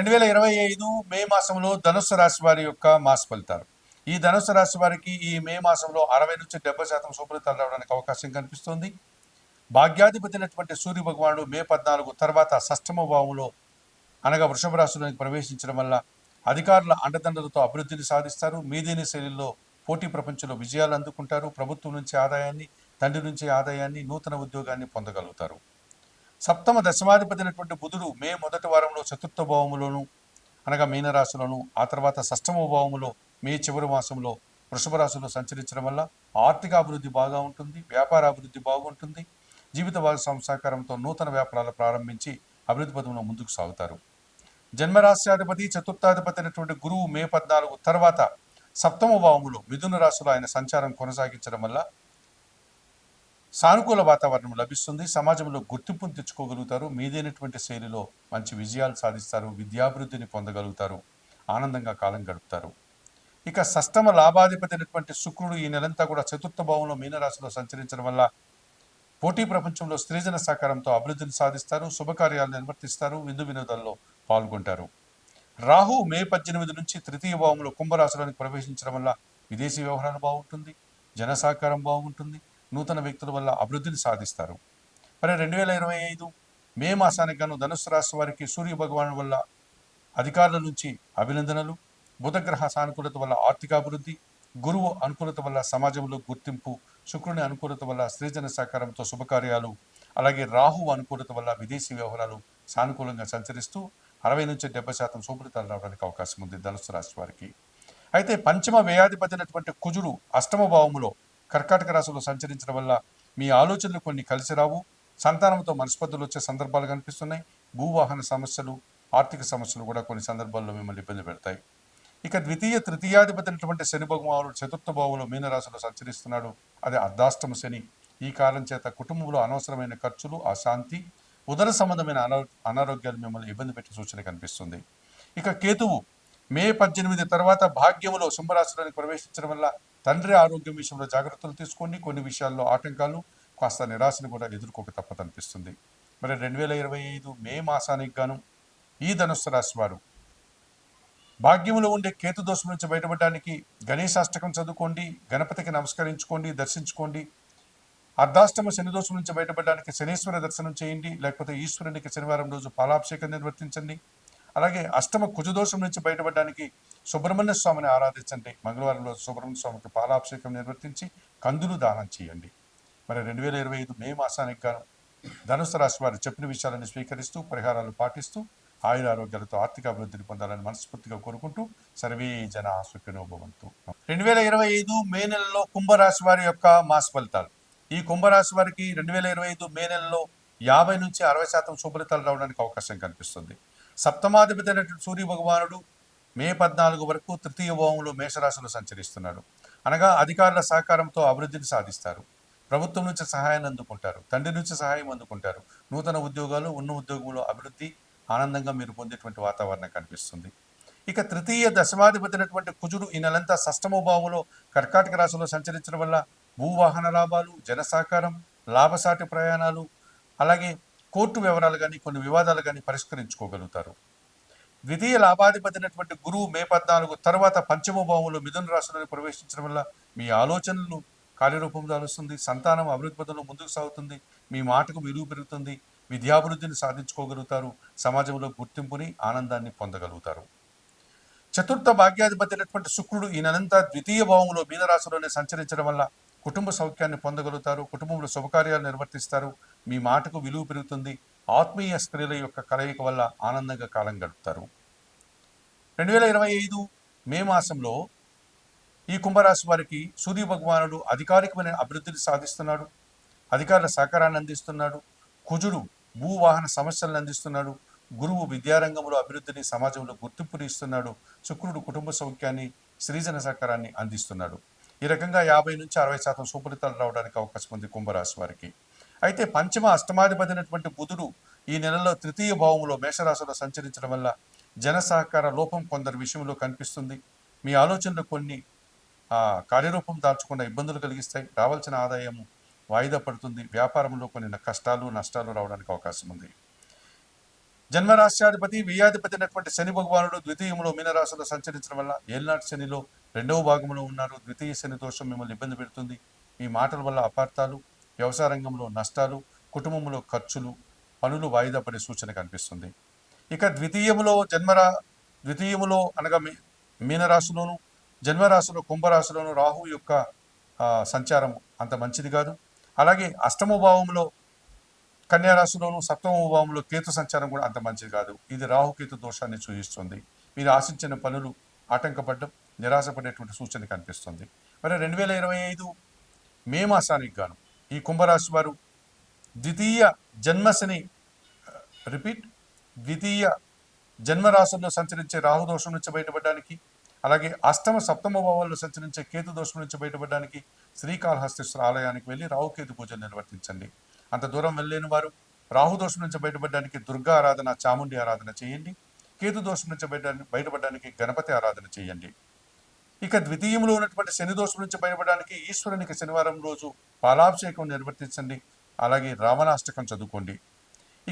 2025 మే మాసంలో ధనుస్సు రాశి వారి యొక్క మాస ఫలితాలు. ఈ ధనుస్సు రాశి వారికి ఈ మే మాసంలో 60-70% శుభ్రతలు రావడానికి అవకాశం కనిపిస్తుంది. భాగ్యాధిపతి అయినటువంటి సూర్య భగవానుడు మే 14 తర్వాత షష్టమ భావంలో అనగా వృషభ రాశిలోకి ప్రవేశించడం వల్ల అధికారుల అండదండలతో అభివృద్ధిని సాధిస్తారు. మీదేని శైలిలో పోటీ ప్రపంచంలో విజయాలు అందుకుంటారు. ప్రభుత్వం నుంచి ఆదాయాన్ని, తండ్రి నుంచి ఆదాయాన్ని, నూతన ఉద్యోగాన్ని పొందగలుగుతారు. సప్తమ దశమాధిపతి అయినటువంటి బుధుడు మే మొదటి వారంలో చతుర్థ భావములోను అనగా మీనరాశిలోను, ఆ తర్వాత షష్టమ భావములో మే చివరి మాసంలో వృషభ రాశిలో సంచరించడం వల్ల ఆర్థిక అభివృద్ధి బాగా ఉంటుంది, వ్యాపార అభివృద్ధి బాగుంటుంది. జీవిత భాగస్వామి సహకారంతో నూతన వ్యాపారాలు ప్రారంభించి అభివృద్ధి పదంలో ముందుకు సాగుతారు. జన్మరాశ్యాధిపతి చతుర్థాధిపతి అయినటువంటి గురువు మే 14 తర్వాత సప్తమ భావములో మిథున రాశిలో ఆయన సంచారం కొనసాగించడం వల్ల సానుకూల వాతావరణం లభిస్తుంది. సమాజంలో గుర్తింపును తెచ్చుకోగలుగుతారు. మీదైనటువంటి శైలిలో మంచి విజయాలు సాధిస్తారు. విద్యాభివృద్ధిని పొందగలుగుతారు. ఆనందంగా కాలం గడుపుతారు. ఇక షష్టమ లాభాధిపతి అయినటువంటి శుక్రుడు ఈ నెలంతా కూడా చతుర్థ భావంలో మీనరాశిలో సంచరించడం వల్ల పోటీ ప్రపంచంలో స్త్రీజన సహకారంతో అభివృద్ధిని సాధిస్తారు. శుభకార్యాలు నిర్వర్తిస్తారు. విందు వినోదాల్లో పాల్గొంటారు. రాహు మే 18 నుంచి తృతీయ భావంలో కుంభరాశిలోనికి ప్రవేశించడం వల్ల విదేశీ వ్యవహారాలు బాగుంటుంది. జన సహకారం బాగుంటుంది. నూతన వ్యక్తుల వల్ల అభివృద్ధిని సాధిస్తారు. మరి 2025 మే మాసానికి గాను ధనుస్సు రాశి వారికి సూర్య భగవాను వల్ల అధికారుల నుంచి అభినందనలు, బుధగ్రహ సానుకూలత వల్ల ఆర్థిక అభివృద్ధి, గురువు అనుకూలత వల్ల సమాజంలో గుర్తింపు, శుక్రుని అనుకూలత వల్ల స్త్రీజన సహకారంతో శుభకార్యాలు, అలాగే రాహు అనుకూలత వల్ల విదేశీ వ్యవహారాలు సానుకూలంగా సంచరిస్తూ 60-70% శుభ్రతలు రావడానికి అవకాశం ఉంది ధనుస్సు రాశి వారికి. అయితే పంచమ వ్యయాధిపతి అయినటువంటి కుజుడు అష్టమ భావములో కర్కాటక రాశిలో సంచరించడం వల్ల మీ ఆలోచనలు కొన్ని కలిసి రావు. సంతానంతో మనస్పర్ధలు వచ్చే సందర్భాలు కనిపిస్తున్నాయి. భూవాహన సమస్యలు, ఆర్థిక సమస్యలు కూడా కొన్ని సందర్భాల్లో మిమ్మల్ని ఇబ్బంది పెడతాయి. ఇక ద్వితీయ తృతీయాధిపతి అయినటువంటి శని భగవానుడు చతుర్థ భావంలో మీనరాశిలో సంచరిస్తున్నాడు. అది అర్ధాష్టమ శని. ఈ కారణం చేత కుటుంబంలో అనవసరమైన ఖర్చులు, అశాంతి, ఉదర సంబంధమైన అనారోగ్యాలు మిమ్మల్ని ఇబ్బంది పెట్టే సూచన కనిపిస్తుంది. ఇక కేతువు మే 18 తర్వాత భాగ్యములో సింహరాశిలోనికి ప్రవేశించడం వల్ల తండ్రి ఆరోగ్యం విషయంలో జాగ్రత్తలు తీసుకోండి. కొన్ని విషయాల్లో ఆటంకాలు, కాస్త నిరాశను కూడా ఎదుర్కోక తప్పదనిపిస్తుంది. మరి 2025 మే మాసానికి గాను ఈ ధనుస్సు రాశి వారు భాగ్యములో ఉండే కేతు దోషం నుంచి బయటపడడానికి గణేశాష్టకం చదువుకోండి, గణపతికి నమస్కరించుకోండి, దర్శించుకోండి. అర్ధాష్టమ శని దోషం నుంచి బయటపడడానికి శనీశ్వర దర్శనం చేయండి, లేకపోతే ఈశ్వరునికి శనివారం రోజు పాలాభిషేకం నిర్వర్తించండి. అలాగే అష్టమ కుజదోషం నుంచి బయటపడడానికి సుబ్రహ్మణ్య స్వామిని ఆరాధించండి. మంగళవారం రోజు సుబ్రహ్మణ్య స్వామికి పాలాభిషేకం నిర్వర్తించి కందులు దానం చేయండి. మరి 2025 మే మాసానికి గాను ధనుసు రాశి వారు చెప్పిన విషయాలను స్వీకరిస్తూ పరిహారాలు పాటిస్తూ ఆయుర ఆరోగ్యాలతో ఆర్థిక అభివృద్ధిని పొందాలని మనస్ఫూర్తిగా కోరుకుంటూ సర్వే జన సుఖినో భవంతు. 2025 మే నెలలో కుంభరాశి వారి యొక్క మాస ఫలితాలు. ఈ కుంభరాశి వారికి 2025 మే నెలలో 50-60% శుభ్రతలు రావడానికి అవకాశం కనిపిస్తుంది. సప్తమాధిపతి అయినటువంటి సూర్య భగవానుడు మే 14 వరకు తృతీయ భావంలో మేషరాశిలో సంచరిస్తున్నాడు. అనగా అధికారుల సహకారంతో అభివృద్ధిని సాధిస్తారు. ప్రభుత్వం నుంచి సహాయాన్ని అందుకుంటారు. తండ్రి నుంచి సహాయం అందుకుంటారు. నూతన ఉద్యోగాలు, ఉన్న ఉద్యోగంలో అభివృద్ధి, ఆనందంగా మీరు పొందేటువంటి వాతావరణం కనిపిస్తుంది. ఇక తృతీయ దశమాధిపతి అయినటువంటి కుజుడు ఈ నెలంతా షష్టమ భావంలో కర్కాటక రాశిలో సంచరించడం వల్ల భూవాహన లాభాలు, జన సహకారం, లాభసాటి ప్రయాణాలు, అలాగే కోర్టు వివరాలు కానీ కొన్ని వివాదాలు కానీ పరిష్కరించుకోగలుగుతారు. ద్వితీయ లాభాధిపతి అయినటువంటి గురువు మే 14 తర్వాత పంచమ భావంలో మిథున రాశిలోని ప్రవేశించడం వల్ల మీ ఆలోచనలు కార్యరూపం దాలుస్తుంది. సంతానం అభివృద్ధి పదంలో ముందుకు సాగుతుంది. మీ మాటకు విలువ పెరుగుతుంది. విద్యాభివృద్ధిని సాధించుకోగలుగుతారు. సమాజంలో గుర్తింపుని, ఆనందాన్ని పొందగలుగుతారు. చతుర్థ భాగ్యాధిపతి అయినటువంటి శుక్రుడు ఈ నెలంతా ద్వితీయ భావంలో మీనరాశిలోనే సంచరించడం వల్ల కుటుంబ సౌఖ్యాన్ని పొందగలుగుతారు. కుటుంబంలో శుభకార్యాలు నిర్వర్తిస్తారు. మీ మాటకు విలువ పెరుగుతుంది. ఆత్మీయ స్త్రీల యొక్క కలయిక వల్ల ఆనందంగా కాలం గడుపుతారు. 2025 మే మాసంలో ఈ కుంభరాశి వారికి సూర్య భగవానుడు అధికారికమైన అభివృద్ధిని సాధిస్తున్నాడు. అధికారుల సహకారాన్ని అందిస్తున్నాడు. కుజుడు భూవాహన సమస్యలను అందిస్తున్నాడు. గురువు విద్యారంగంలో అభివృద్ధిని, సమాజంలో గుర్తింపుని ఇస్తున్నాడు. శుక్రుడు కుటుంబ సౌఖ్యాన్ని, స్త్రీజన సహకారాన్ని అందిస్తున్నాడు. ఈ రకంగా 50-60% శుభ్రతలు రావడానికి అవకాశం ఉంది కుంభరాశి వారికి. అయితే పంచమ అష్టమాధిపతి అయినటువంటి బుధుడు ఈ నెలలో తృతీయ భావంలో మేషరాశిలో సంచరించడం వల్ల జన సహకార లోపం కొందరి విషయంలో కనిపిస్తుంది. మీ ఆలోచనలు కొన్ని కార్యరూపం దాల్చకుండా ఇబ్బందులు కలిగిస్తాయి. రావాల్సిన ఆదాయము వాయిదా పడుతుంది. వ్యాపారంలో కొన్ని కష్టాలు, నష్టాలు రావడానికి అవకాశం ఉంది. జన్మరాశ్యాధిపతి వ్యయాధిపతి అయినటువంటి శని భగవానుడు ద్వితీయంలో మీనరాశిలో సంచరించడం వల్ల ఏళ్ళనాటి శనిలో రెండవ భాగంలో ఉన్నారు. ద్వితీయ శని దోషం మిమ్మల్ని ఇబ్బంది పెడుతుంది. మీ మాటల వల్ల అపార్థాలు, వ్యవసాయ రంగంలో నష్టాలు, కుటుంబంలో ఖర్చులు, పనులు వాయిదా పడే సూచన కనిపిస్తుంది. ఇక ద్వితీయములో అనగా మీనరాశిలోను, జన్మరాశిలో కుంభరాశిలోను రాహు యొక్క సంచారం అంత మంచిది కాదు. అలాగే అష్టమ భావంలో కన్యారాశిలోను, సప్తమ భావంలో కేతు సంచారం కూడా అంత మంచిది కాదు. ఇది రాహుకేతు దోషాన్ని సూచిస్తుంది. మీరు ఆశించిన పనులు ఆటంకపడడం, నిరాశపడేటువంటి సూచన కనిపిస్తుంది. మరి 2025 మే మాసానికి గాను ఈ కుంభరాశి వారు ద్వితీయ జన్మశని ద్వితీయ జన్మరాశుల్లో సంచరించే రాహు దోషం నుంచి బయటపడడానికి, అలాగే అష్టమ సప్తమ భావాల్లో సంచరించే కేతు దోషం నుంచి బయటపడడానికి శ్రీకాళహస్తీశ్వర ఆలయానికి వెళ్ళి రాహుకేతు పూజలు నిర్వర్తించండి. అంత దూరం వెళ్ళలేని వారు రాహు దోషం నుంచి బయటపడడానికి దుర్గా ఆరాధన, చాముండి ఆరాధన చేయండి. కేతు దోషం నుంచి బయటపడడానికి గణపతి ఆరాధన చేయండి. ఇక ద్వితీయంలో ఉన్నటువంటి శని దోషం నుంచి బయటపడడానికి ఈశ్వరునికి శనివారం రోజు పాలాభిషేకం నిర్వర్తించండి. అలాగే రావణాష్టకం చదువుకోండి.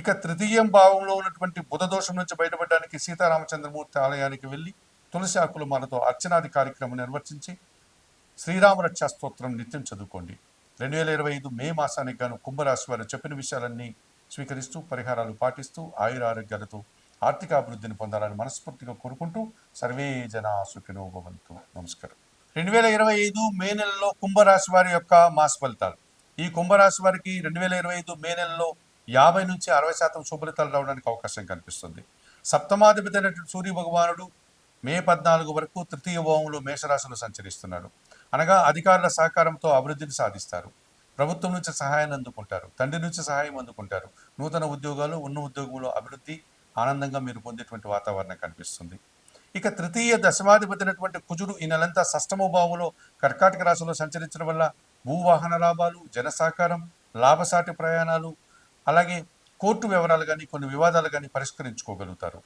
ఇక తృతీయం భావంలో ఉన్నటువంటి బుధ దోషం నుంచి బయటపడడానికి సీతారామచంద్రమూర్తి ఆలయానికి వెళ్ళి తులసి ఆకుల మాలతో అర్చనాది కార్యక్రమం నిర్వర్తించి శ్రీరామరక్షా స్తోత్రం నిత్యం చదువుకోండి. 2025 మే మాసానికి గాను కుంభరాశి వారు చెప్పిన విషయాలన్నీ స్వీకరిస్తూ పరిహారాలు పాటిస్తూ ఆయురారోగ్యాలతో ఆర్థిక అభివృద్ధిని పొందాలని మనస్ఫూర్తిగా కోరుకుంటూ సర్వే జనా సుఖినో భవంతు. నమస్కారం. 2025 మే నెలలో కుంభరాశి వారి యొక్క మాస ఫలితాలు. ఈ కుంభరాశి వారికి 2025 మే నెలలో 50 నుంచి 60% శుభలితాలు రావడానికి అవకాశం కనిపిస్తుంది. సప్తమాధిపతి అయినటువంటి సూర్య భగవానుడు మే 14 వరకు తృతీయ భావంలో మేషరాశిలో సంచరిస్తున్నాడు. అనగా అధికారుల సహకారంతో అభివృద్ధిని సాధిస్తారు. ప్రభుత్వం నుంచి సహాయాన్ని అందుకుంటారు. తండ్రి నుంచి సహాయం అందుకుంటారు. నూతన ఉద్యోగాలు, ఉన్న ఉద్యోగంలో అభివృద్ధి, ఆనందంగా మీరు పొందేటువంటి వాతావరణం కనిపిస్తుంది. ఇక తృతీయ దశమాధిపతి అయినటువంటి కుజుడు ఈ నెలంతా షష్టమ భావంలో కర్కాటక రాశిలో సంచరించడం వల్ల భూవాహన లాభాలు, జన సహకారం, లాభసాటి ప్రయాణాలు, అలాగే కోర్టు వివరాలు కానీ కొన్ని వివాదాలు కానీ పరిష్కరించుకోగలుగుతారు.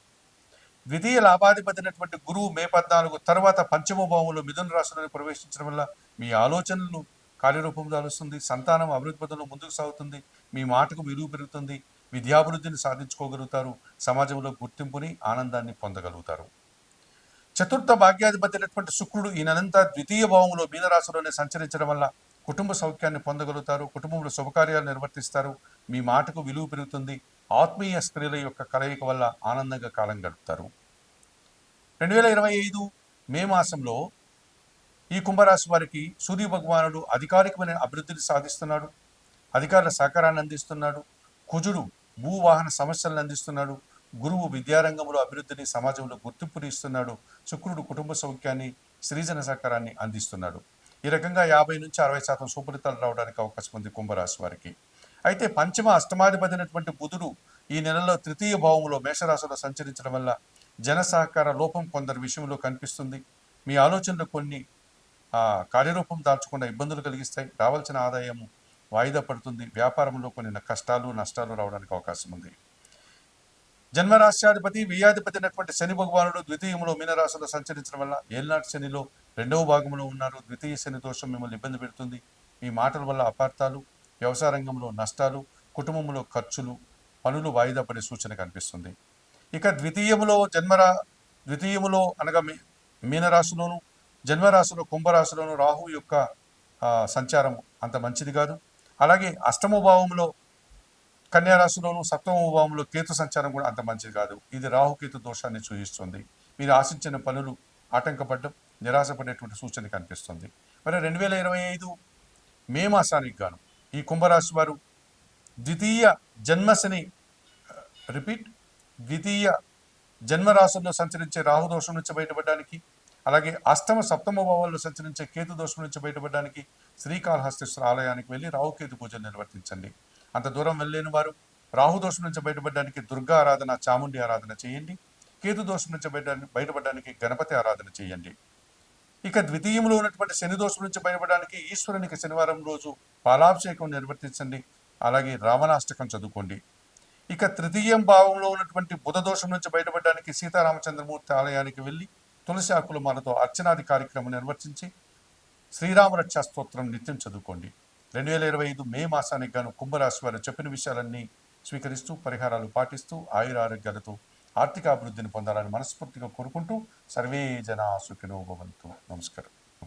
ద్వితీయ లాభాధిపతి అయినటువంటి గురువు మే 14 తర్వాత పంచమ భావంలో మిథున రాశిలోని ప్రవేశించడం వల్ల మీ ఆలోచనలు కార్యరూపం దాలుస్తుంది. సంతానం అభివృద్ధి పథంలో ముందుకు సాగుతుంది. మీ మాటకు విలువ పెరుగుతుంది. విద్యాభివృద్ధిని సాధించుకోగలుగుతారు. సమాజంలో గుర్తింపుని, ఆనందాన్ని పొందగలుగుతారు. చతుర్థ భాగ్యాధిపతి అయినటువంటి శుక్రుడు ఈ నెలంతా ద్వితీయ భావంలో మీనరాశిలోనే సంచరించడం వల్ల కుటుంబ సౌఖ్యాన్ని పొందగలుగుతారు. కుటుంబంలో శుభకార్యాలు నిర్వర్తిస్తారు. మీ మాటకు విలువ పెరుగుతుంది. ఆత్మీయ స్త్రీల యొక్క కలయిక వల్ల ఆనందంగా కాలం గడుపుతారు. 2025 మే మాసంలో ఈ కుంభరాశి వారికి సూర్య భగవానుడు అధికారికమైన అభివృద్ధిని సాధిస్తున్నాడు. అధికారుల సహకారాన్ని అందిస్తున్నాడు. కుజుడు భూవాహన సమస్యలను అందిస్తున్నాడు. గురువు విద్యారంగంలో అభివృద్ధిని, సమాజంలో గుర్తింపుని ఇస్తున్నాడు. శుక్రుడు కుటుంబ సౌఖ్యాన్ని, సృజన సహకారాన్ని అందిస్తున్నాడు. ఈ రకంగా 50 నుంచి 60% శుభలితాలు రావడానికి అవకాశం ఉంది కుంభరాశి వారికి. అయితే పంచమ అష్టమాధిపతి అయినటువంటి బుధుడు ఈ నెలలో తృతీయ భావంలో మేషరాశిలో సంచరించడం వల్ల జన సహకార లోపం కొందరి విషయంలో కనిపిస్తుంది. మీ ఆలోచనలు కొన్ని కార్యరూపం దాల్చకుండా ఇబ్బందులు కలిగిస్తాయి. రావాల్సిన ఆదాయం వాయిదా పడుతుంది. వ్యాపారంలో కొన్ని కష్టాలు, నష్టాలు రావడానికి అవకాశం ఉంది. జన్మరాశ్యాధిపతి వ్యయాధిపతి అయినటువంటి శని భగవానుడు ద్వితీయంలో మీనరాశిలో సంచరించడం వల్ల ఏళ్ళనాటి శనిలో రెండవ భాగంలో ఉన్నారు. ద్వితీయ శని దోషం మిమ్మల్ని ఇబ్బంది పెడుతుంది. మీ మాటల వల్ల అపార్థాలు, వ్యవసాయ రంగంలో నష్టాలు, కుటుంబంలో ఖర్చులు, పనులు వాయిదా పడే సూచన కనిపిస్తుంది. ఇక ద్వితీయములో అనగా మీనరాశిలోను, జన్మరాశిలో కుంభరాశిలోను రాహు యొక్క సంచారం అంత మంచిది కాదు. అలాగే అష్టమ భావంలో కన్యారాశిలోను, సప్తమ భావంలో కేతు సంచారం కూడా అంత మంచిది కాదు. ఇది రాహుకేతు దోషాన్ని సూచిస్తుంది. మీరు ఆశించిన పనులు ఆటంకపడడం, నిరాశపడేటువంటి సూచన కనిపిస్తుంది. మరి 2025 మే మాసానికి గాను ఈ కుంభరాశి వారు ద్వితీయ జన్మరాశుల్లో సంచరించే రాహు దోషం నుంచి బయటపడడానికి, అలాగే అష్టమ సప్తమ భావాల్లో సంచరించే కేతు దోషం నుంచి బయటపడడానికి శ్రీకాళహస్తీశ్వర ఆలయానికి వెళ్ళి రాహుకేతు పూజలు నిర్వర్తించండి. అంత దూరం వెళ్ళలేని వారు రాహు దోషం నుంచి బయటపడడానికి దుర్గా ఆరాధన, చాముండి ఆరాధన చేయండి. కేతు దోషం నుంచి బయటపడడానికి గణపతి ఆరాధన చేయండి. ఇక ద్వితీయంలో ఉన్నటువంటి శని దోషం నుంచి బయటపడడానికి ఈశ్వరునికి శనివారం రోజు పాలాభిషేకం నిర్వర్తించండి. అలాగే రావణాష్టకం చదువుకోండి. ఇక తృతీయం భావంలో ఉన్నటువంటి బుధ దోషం నుంచి బయటపడడానికి సీతారామచంద్రమూర్తి ఆలయానికి వెళ్ళి తులసి ఆకుల మాలతో అర్చనాది కార్యక్రమం నిర్వర్తించి శ్రీరామరక్షా స్తోత్రం నిత్యం చదువుకోండి. 2025 మే మాసానికి గాను కుంభరాశి వారు చెప్పిన విషయాలన్నీ స్వీకరిస్తూ పరిహారాలు పాటిస్తూ ఆయుర ఆరోగ్యాలతో ఆర్థిక అభివృద్ధిని పొందాలని మనస్ఫూర్తిగా కోరుకుంటూ సర్వే జనా సుఖినో భవంతు. నమస్కారం.